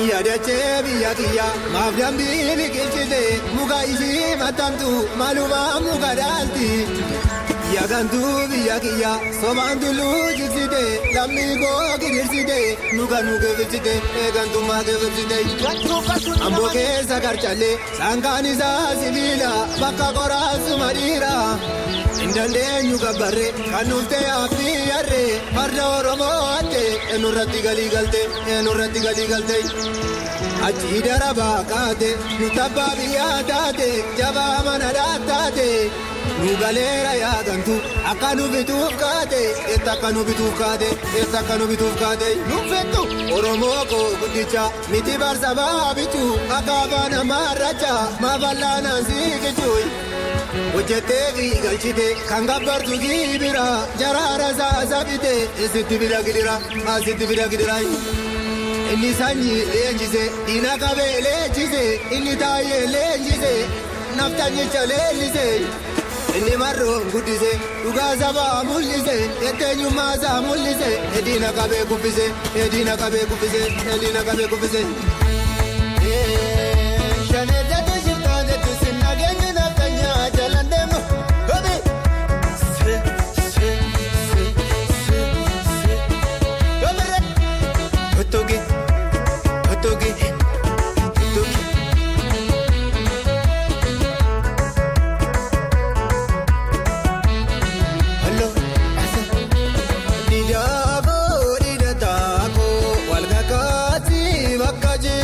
Yaadachee biyya kiyya maaf dambii biqilchite muka ishii maxxantu maaluma muka dhaalti. Yaagantuu biyya kiyya sobaan tulluu jigsite lammii koo gidirsite nuka nu geeffisite eegantummaa geeffisite. Amboo keessa garcalee saanqaan isaa sibiila bakka qoraasuma dhiira. Indandeenyu gabbarree kan nuuftee haphii yarree farda Oromoo hattee eenyurratti galii galte eenyurratti galii galte. Achi darabaa kaate nu tabbaa biyyaa taate jabaa mana taate nu galeera yaagantu akka nu bituuf kaate eessa akka nu bituuf kaate eessa akka nu bituuf kaate nu fettu Oromoo koo guddicha miti barsa baabichu akka afaan amaarracha maafallaanaan siiqichuun. Hojjetee fi galchite kan gabbartu gibira jaraara saasabite asitti bira gidira asitti bira gidira. Inni sanyii leenjise diina qabee leenjise inni taa'ee leenjise naftanyicha leellise. Inni marroon guddise dhugaa sabaa mul'ise etteenyummaa isaa mul'ise diina qabee kuffise diina qabee kuffise diina qabee kuffise. Shaneejjatu shiftaan jettu sinna geenye naftanyaa jalaan deemu gobe. Gobere otoge otoge otoge. Didaago didataako walgakaati bakka jee.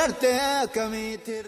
sarartee akkamitti